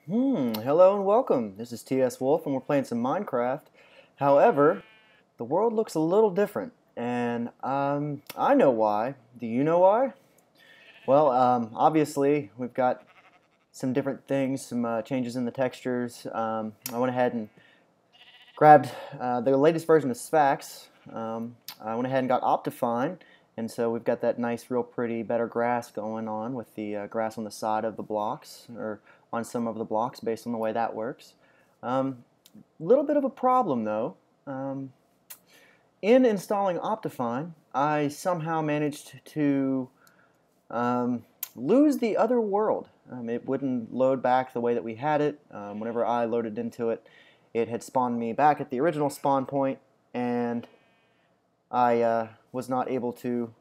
Hello and welcome. This is TS Wolf and we're playing some Minecraft. However, the world looks a little different and I know why. Do you know why? Well, obviously we've got some different things, some changes in the textures. I went ahead and grabbed the latest version of Sphax. I went ahead and got Optifine, and so we've got that nice, real pretty, better grass going on with the grass on the side of the blocks, or on some of the blocks based on the way that works. Little bit of a problem though. In installing Optifine, I somehow managed to lose the other world. It wouldn't load back the way that we had it. Whenever I loaded into it, it had spawned me back at the original spawn point, and I was not able to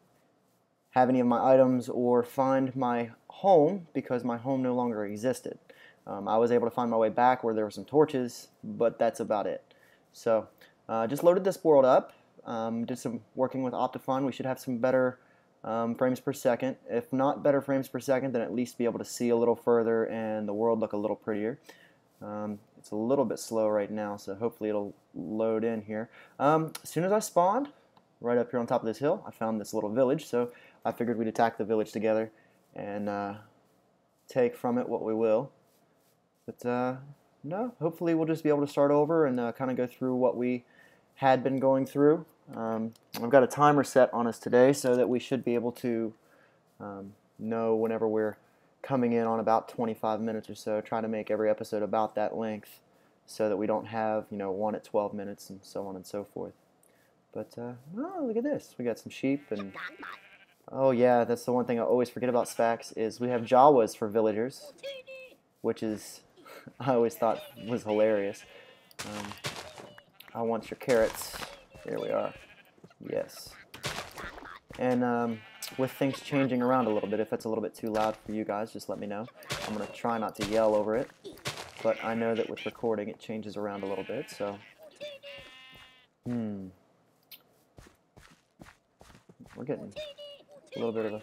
have any of my items or find my home because my home no longer existed. I was able to find my way back where there were some torches, but that's about it. So just loaded this world up, did some working with Optifine. We should have some better frames per second. If not better frames per second, then at least be able to see a little further and the world look a little prettier. It's a little bit slow right now, so hopefully it'll load in here. As soon as I spawned, right up here on top of this hill, I found this little village, so I figured we'd attack the village together and take from it what we will. But no, hopefully we'll just be able to start over and kind of go through what we had been going through. I've got a timer set on us today so that we should be able to know whenever we're coming in on about 25 minutes or so. Try to make every episode about that length so that we don't have, one at 12 minutes and so on and so forth. But, oh, look at this. We got some sheep and... Oh yeah, that's the one thing I always forget about Sphax is we have Jawas for villagers, which is, I always thought was hilarious. I want your carrots. There we are. Yes. And with things changing around a little bit, if it's a little bit too loud for you guys, just let me know. I'm going to try not to yell over it, but I know that with recording it changes around a little bit, so... We're getting a little bit of a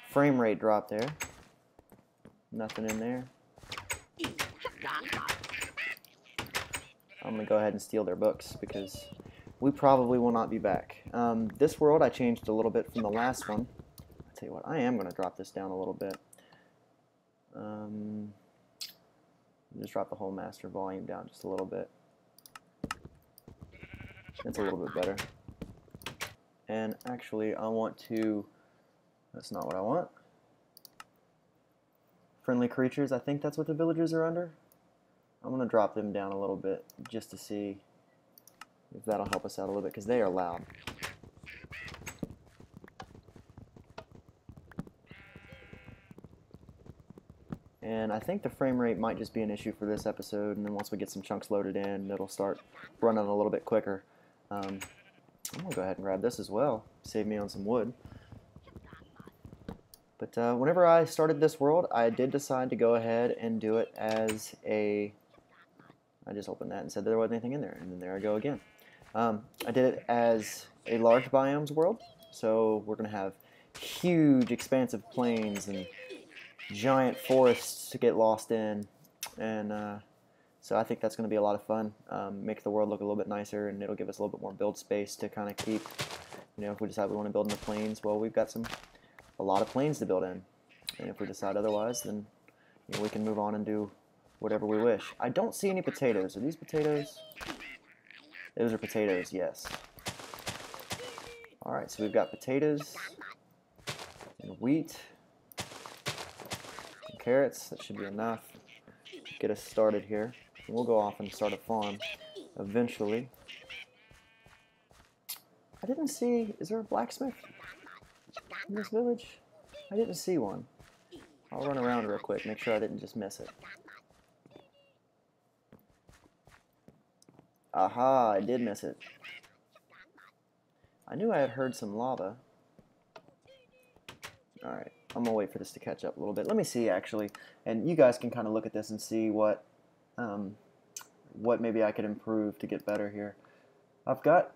frame rate drop there. Nothing in there. I'm going to go ahead and steal their books because we probably will not be back. This world I changed a little bit from the last one. I'll tell you what, I am going to drop this down a little bit. Just drop the whole master volume down just a little bit. It's a little bit better. And actually I want to, that's not what I want. Friendly creatures, I think that's what the villagers are under. I'm going to drop them down a little bit just to see if that'll help us out a little bit because they are loud. And I think the frame rate might just be an issue for this episode, and then once we get some chunks loaded in, it'll start running a little bit quicker. I'm going to go ahead and grab this as well, save me on some wood. But whenever I started this world, I did decide to go ahead and do it as a... I just opened that and said there wasn't anything in there, and then there I go again. I did it as a large biomes world, so we're going to have huge expansive plains and giant forests to get lost in, and so I think that's going to be a lot of fun. Make the world look a little bit nicer, and it'll give us a little bit more build space to kind of keep, if we decide we want to build in the plains, well, we've got a lot of plains to build in, and if we decide otherwise, then we can move on and do whatever we wish. I don't see any potatoes. Are these potatoes? Those are potatoes, yes. Alright, so we've got potatoes, and wheat, and carrots. That should be enough to get us started here. And we'll go off and start a farm eventually. I didn't see... Is there a blacksmith in this village? I didn't see one. I'll run around real quick, make sure I didn't just miss it. Aha, I did miss it. I knew I had heard some lava. Alright, I'm gonna wait for this to catch up a little bit. Let me see, actually, and you guys can kind of look at this and see what maybe I could improve to get better here. I've got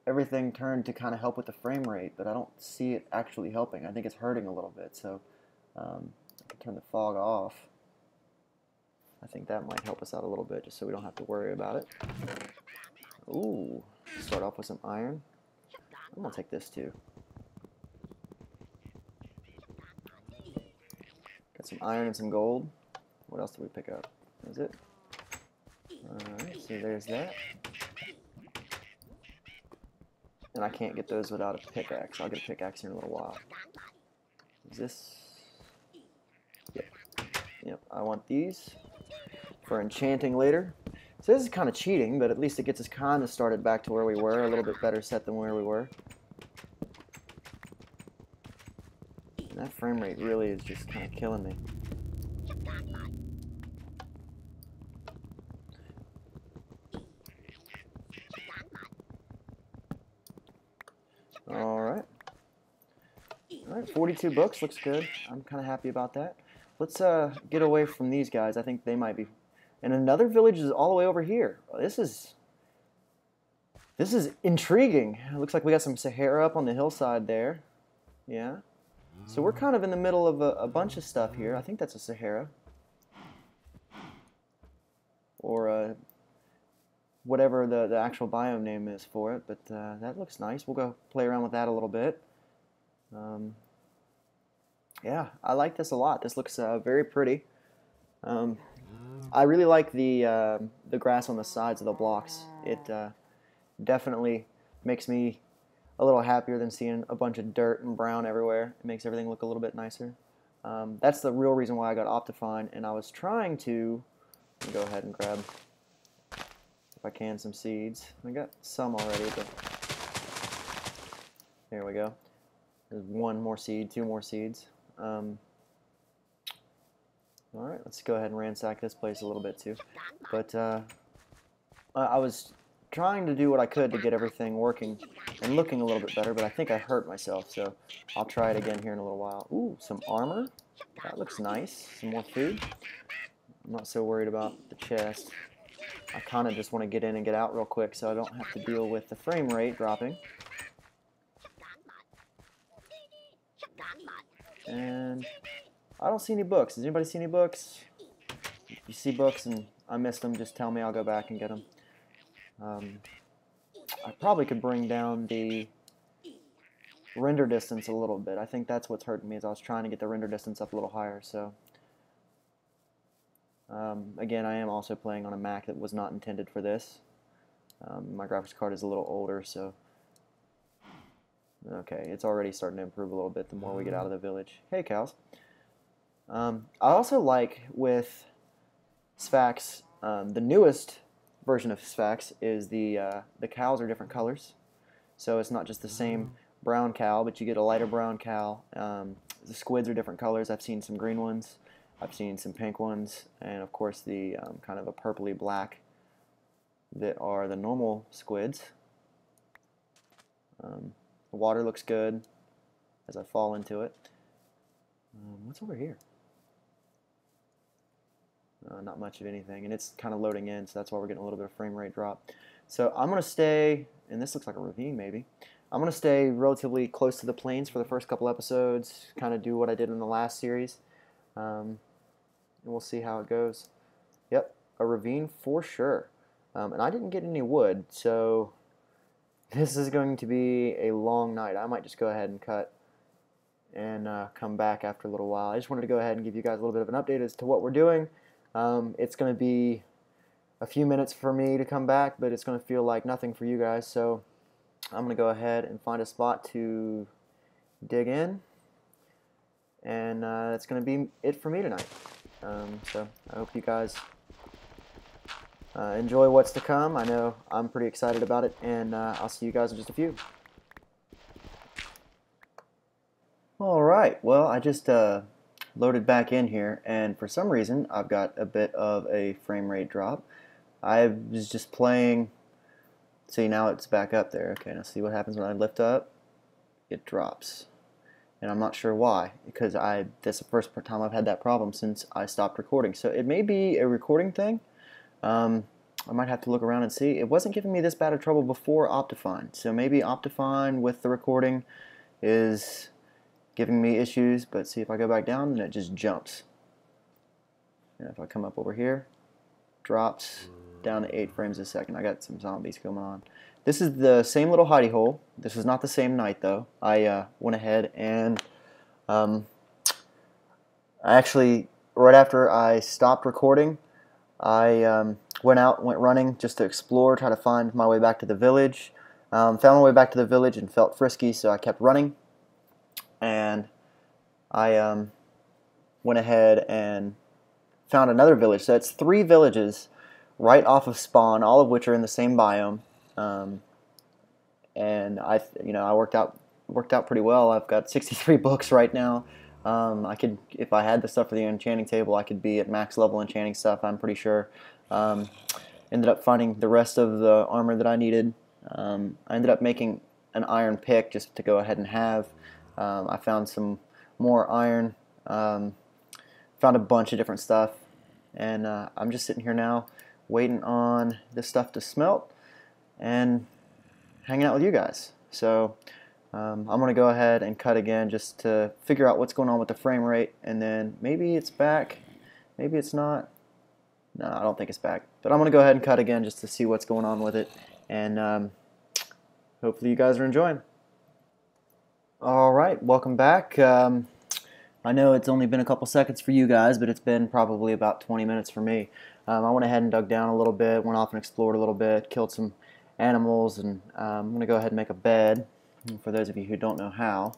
everything turned to kind of help with the frame rate, but I don't see it actually helping. I think it's hurting a little bit, so I can turn the fog off. I think that might help us out a little bit, just so we don't have to worry about it. Ooh, start off with some iron. I'm gonna take this too. Got some iron and some gold. What else did we pick up? Is it? Alright, so there's that. And I can't get those without a pickaxe. I'll get a pickaxe here in a little while. Is this? Yep. Yep, I want these for enchanting later. So this is kind of cheating, but at least it gets us kind of started back to where we were. A little bit better set than where we were. And that frame rate really is just kind of killing me. Alright. Alright, 42 books, looks good. I'm kind of happy about that. Let's get away from these guys. I think they might be... And another village is all the way over here. This is intriguing. It looks like we got some Sahara up on the hillside there. Yeah. So we're kind of in the middle of a bunch of stuff here. I think that's a Sahara. Or whatever the actual biome name is for it. But that looks nice. We'll go play around with that a little bit. Yeah, I like this a lot. This looks very pretty. I really like the grass on the sides of the blocks. It definitely makes me a little happier than seeing a bunch of dirt and brown everywhere. It makes everything look a little bit nicer. That's the real reason why I got Optifine, and I was trying to go ahead and grab, if I can, some seeds. I got some already, but there we go. There's one more seed, two more seeds. Alright, let's go ahead and ransack this place a little bit too. But I was trying to do what I could to get everything working and looking a little bit better, but I think I hurt myself, so I'll try it again here in a little while. Ooh, some armor. That looks nice. Some more food. I'm not so worried about the chest. I kind of just want to get in and get out real quick so I don't have to deal with the frame rate dropping. And I don't see any books. Does anybody see any books? If you see books and I missed them, just tell me. I'll go back and get them. I probably could bring down the render distance a little bit. I think that's what's hurting me, is I was trying to get the render distance up a little higher. So again, I am also playing on a Mac that was not intended for this. My graphics card is a little older, so okay, it's already starting to improve a little bit the more we get out of the village. Hey, cows. I also like with Sphax, the newest version of Sphax is the cows are different colors. So it's not just the same brown cow, but you get a lighter brown cow. The squids are different colors. I've seen some green ones. I've seen some pink ones. And of course the kind of a purpley black that are the normal squids. The water looks good as I fall into it. What's over here? Not much of anything, and it's kind of loading in, so that's why we're getting a little bit of frame rate drop. So I'm going to stay, and this looks like a ravine maybe. I'm going to stay relatively close to the plains for the first couple episodes, kind of do what I did in the last series, and we'll see how it goes. Yep, a ravine for sure. And I didn't get any wood, so this is going to be a long night. I might just go ahead and cut and come back after a little while. I just wanted to go ahead and give you guys a little bit of an update as to what we're doing. It's going to be a few minutes for me to come back, but it's going to feel like nothing for you guys, so I'm going to go ahead and find a spot to dig in, and that's going to be it for me tonight. So I hope you guys enjoy what's to come. I know I'm pretty excited about it, and I'll see you guys in just a few. Alright, well, I just loaded back in here, and for some reason I've got a bit of a frame rate drop. I was just playing. See, now it's back up there. Okay, now see what happens when I lift up. It drops, and I'm not sure why, because this is the first time I've had that problem since I stopped recording. So it may be a recording thing. I might have to look around and see. It wasn't giving me this bad of trouble before Optifine, so maybe Optifine with the recording is giving me issues. But see, if I go back down, then it just jumps. And if I come up over here, drops down to 8 frames a second. I got some zombies going on. This is the same little hidey hole. This is not the same night though. I went ahead and I actually, right after I stopped recording, I went running just to explore, try to find my way back to the village. Found my way back to the village and felt frisky, so I kept running. And I went ahead and found another village. So it's 3 villages right off of spawn, all of which are in the same biome. And I worked out pretty well. I've got 63 books right now. I could, if I had the stuff for the enchanting table, I could be at max level enchanting stuff, I'm pretty sure. Ended up finding the rest of the armor that I needed. I ended up making an iron pick just to go ahead and have. I found some more iron, found a bunch of different stuff, and I'm just sitting here now waiting on this stuff to smelt and hanging out with you guys. So I'm going to go ahead and cut again just to figure out what's going on with the frame rate, and then maybe it's back, maybe it's not. No, I don't think it's back, but I'm going to go ahead and cut again just to see what's going on with it, and hopefully you guys are enjoying. Alright, welcome back. I know it's only been a couple seconds for you guys, but it's been probably about 20 minutes for me. I went ahead and dug down a little bit, went off and explored a little bit, killed some animals, and I'm going to go ahead and make a bed. For those of you who don't know how,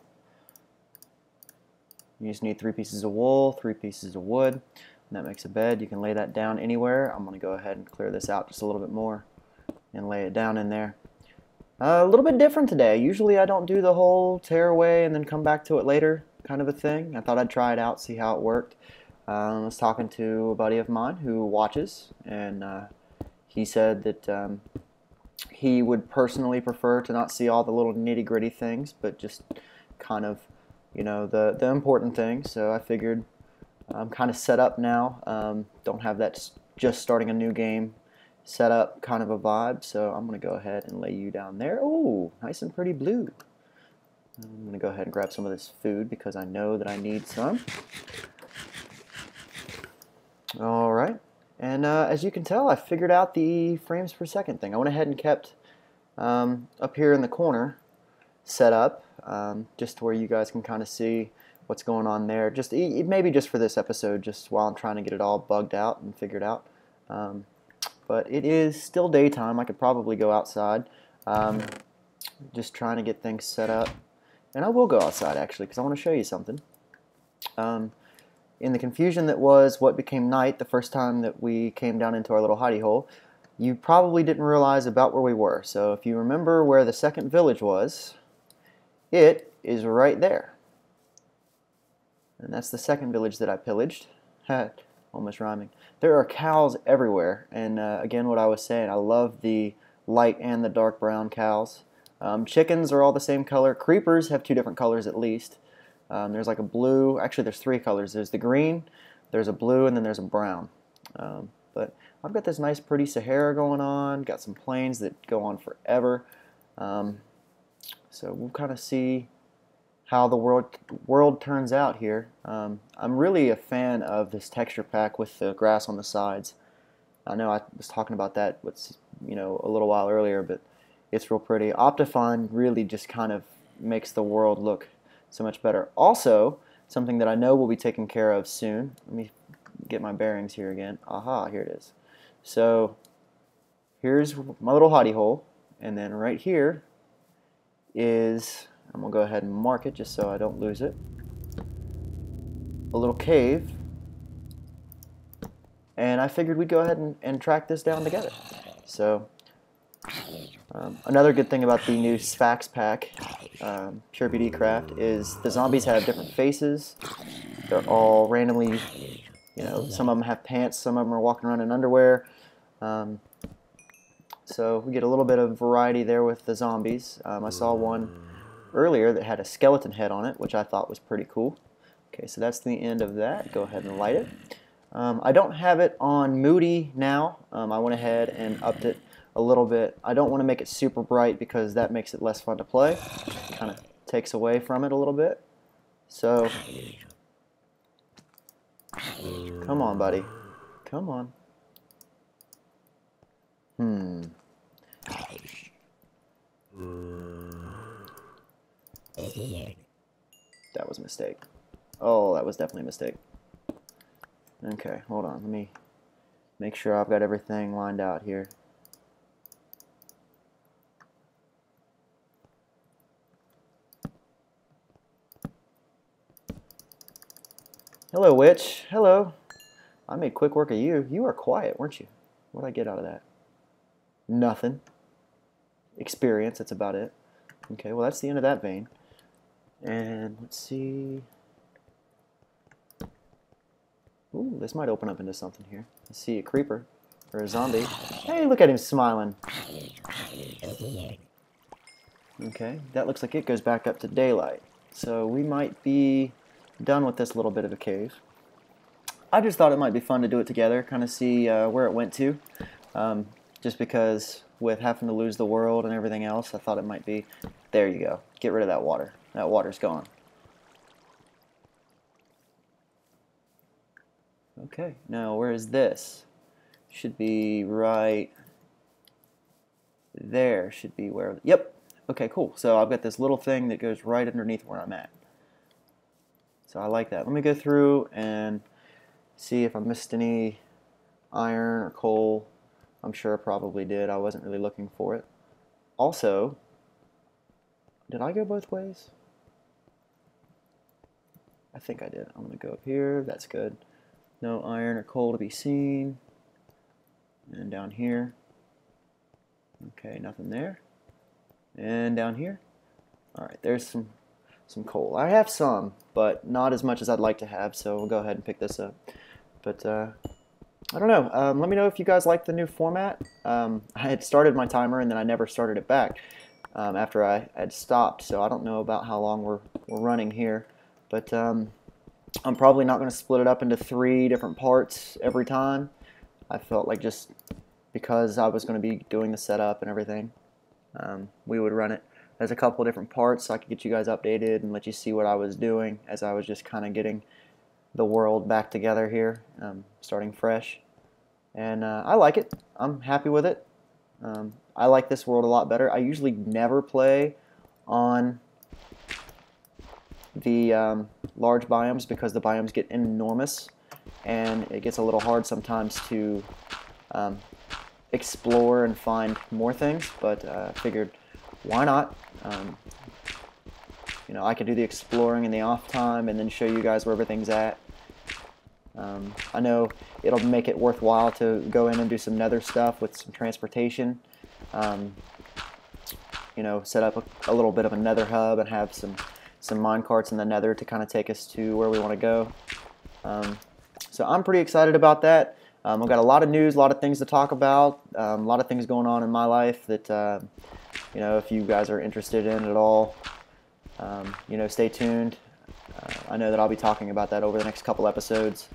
you just need 3 pieces of wool, 3 pieces of wood, and that makes a bed. You can lay that down anywhere. I'm going to go ahead and clear this out just a little bit more and lay it down in there. A little bit different today. Usually I don't do the whole tear away and then come back to it later kind of a thing. I thought I'd try it out, see how it worked. I was talking to a buddy of mine who watches, and he said that he would personally prefer to not see all the little nitty-gritty things, but just kind of, you know, the important things. So I figured I'm kind of set up now. Don't have that just starting a new game set up kind of a vibe, so I'm going to go ahead and lay you down there. Oh, nice and pretty blue. I'm going to go ahead and grab some of this food because I know that I need some. Alright, and as you can tell, I figured out the frames per second thing. I went ahead and kept up here in the corner set up, just where you guys can kind of see what's going on there. Just maybe just for this episode, just while I'm trying to get it all bugged out and figured out. But it is still daytime. I could probably go outside. Just trying to get things set up. And I will go outside actually because I want to show you something. In the confusion that was what became night the first time that we came down into our little hidey hole, you probably didn't realize about where we were. So if you remember where the second village was, it is right there. And that's the second village that I pillaged. Almost rhyming. There are cows everywhere, and again, what I was saying, I love the light and the dark brown cows. Chickens are all the same color. Creepers have 2 different colors at least. There's like a blue, actually there's 3 colors. There's the green, there's a blue, and then there's a brown. But I've got this nice pretty Sahara going on, got some plains that go on forever. So we'll kind of see how the world turns out here. I'm really a fan of this texture pack with the grass on the sides. I know I was talking about that a little while earlier, but it's real pretty. Optifine really just kind of makes the world look so much better. Also, something that I know will be taken care of soon. Let me get my bearings here again. Aha, here it is. So here's my little hidey hole, and then right here is, I'm going to go ahead and mark it just so I don't lose it, a little cave, and I figured we'd go ahead and track this down together. So another good thing about the new Sphax pack, Pure BD Craft, is the zombies have different faces. They're all randomly, some of them have pants, some of them are walking around in underwear. So we get a little bit of variety there with the zombies. I saw one earlier that had a skeleton head on it, which I thought was pretty cool. Okay, so that's the end of that. Go ahead and light it. I don't have it on moody now. I went ahead and upped it a little bit. I don't want to make it super bright because that makes it less fun to play. It kind of takes away from it a little bit. So, come on, buddy. Come on. That was a mistake. Oh, that was definitely a mistake. Okay, hold on. Let me make sure I've got everything lined out here. Hello, witch. Hello. I made quick work of you. You were quiet, weren't you? What did I get out of that? Nothing. Experience, that's about it. Okay, well, that's the end of that vein. And let's see. Ooh, this might open up into something here. Let's see, a creeper. Or a zombie. Hey, look at him smiling. Okay, that looks like it goes back up to daylight. So we might be done with this little bit of a cave. I just thought it might be fun to do it together, kind of see where it went to. Just because with having to lose the world and everything else, I thought it might be... There you go. Get rid of that water. That water's gone. Okay, now where is this? Should be right there. Should be where... Yep. Okay, cool. So I've got this little thing that goes right underneath where I'm at. So I like that. Let me go through and see if I missed any iron or coal. I'm sure I probably did. I wasn't really looking for it. Also, did I go both ways? I think I did. I'm going to go up here. That's good. No iron or coal to be seen. And down here. Okay, nothing there. And down here. Alright, there's some coal. I have some, but not as much as I'd like to have, so we'll go ahead and pick this up. But, I don't know. Let me know if you guys like the new format. I had started my timer, and then I never started it back after I had stopped, so I don't know about how long we're running here. But I'm probably not going to split it up into 3 different parts every time. I felt like just because I was going to be doing the setup and everything, we would run it as a couple different parts so I could get you guys updated and let you see what I was doing as I was just kind of getting the world back together here, starting fresh. And I like it. I'm happy with it. I like this world a lot better. I usually never play on the large biomes because the biomes get enormous and it gets a little hard sometimes to explore and find more things, but figured why not. You know, I could do the exploring in the off time and then show you guys where everything's at. I know it'll make it worthwhile to go in and do some nether stuff with some transportation. You know, set up a little bit of a nether hub and have some mine carts in the nether to kind of take us to where we want to go. So I'm pretty excited about that. I've got a lot of news, a lot of things to talk about, a lot of things going on in my life that, you know, if you guys are interested in at all, you know, stay tuned. I know that I'll be talking about that over the next couple episodes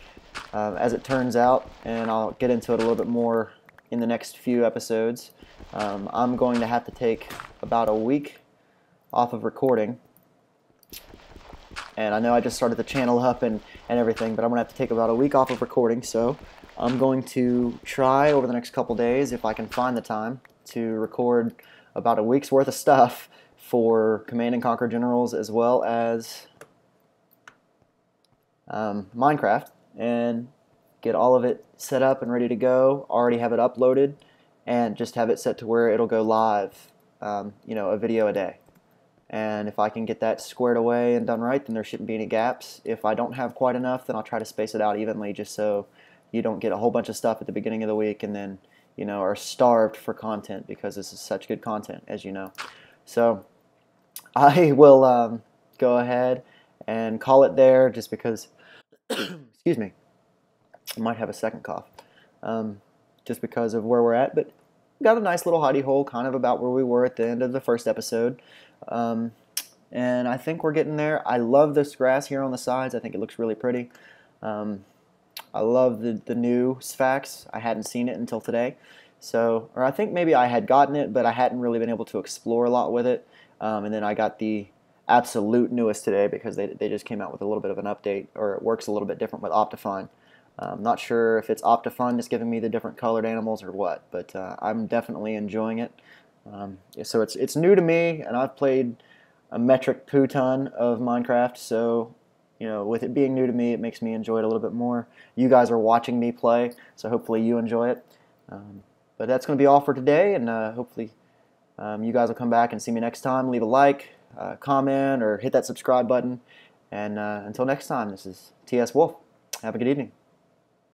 as it turns out, and I'll get into it a little bit more in the next few episodes. I'm going to have to take about a week off of recording, and I know I just started the channel up and everything, but I'm going to have to take about a week off of recording, so I'm going to try over the next couple days, if I can find the time, to record about a week's worth of stuff for Command and Conquer Generals as well as Minecraft, and get all of it set up and ready to go, already have it uploaded, and just have it set to where it'll go live, you know, a video a day. And if I can get that squared away and done right, then there shouldn't be any gaps. If I don't have quite enough, then I'll try to space it out evenly just so you don't get a whole bunch of stuff at the beginning of the week and then, you know, are starved for content because this is such good content, as you know. So I will go ahead and call it there just because, excuse me, I might have a second cough, just because of where we're at, but got a nice little hidey hole kind of about where we were at the end of the first episode, and I think we're getting there. I love this grass here on the sides. I think it looks really pretty. I love the new Sphax. I hadn't seen it until today, so, or I think maybe I had gotten it, but I hadn't really been able to explore a lot with it, and then I got the absolute newest today because they just came out with a little bit of an update, or it works a little bit different with Optifine. I'm not sure if it's Optifine that's giving me the different colored animals or what, but I'm definitely enjoying it. So it's new to me, and I've played a metric poo ton of Minecraft, so with it being new to me, it makes me enjoy it a little bit more. You guys are watching me play, so hopefully you enjoy it. But that's going to be all for today, and hopefully you guys will come back and see me next time. Leave a like, comment, or hit that subscribe button. And until next time, this is TS Wolf. Have a good evening.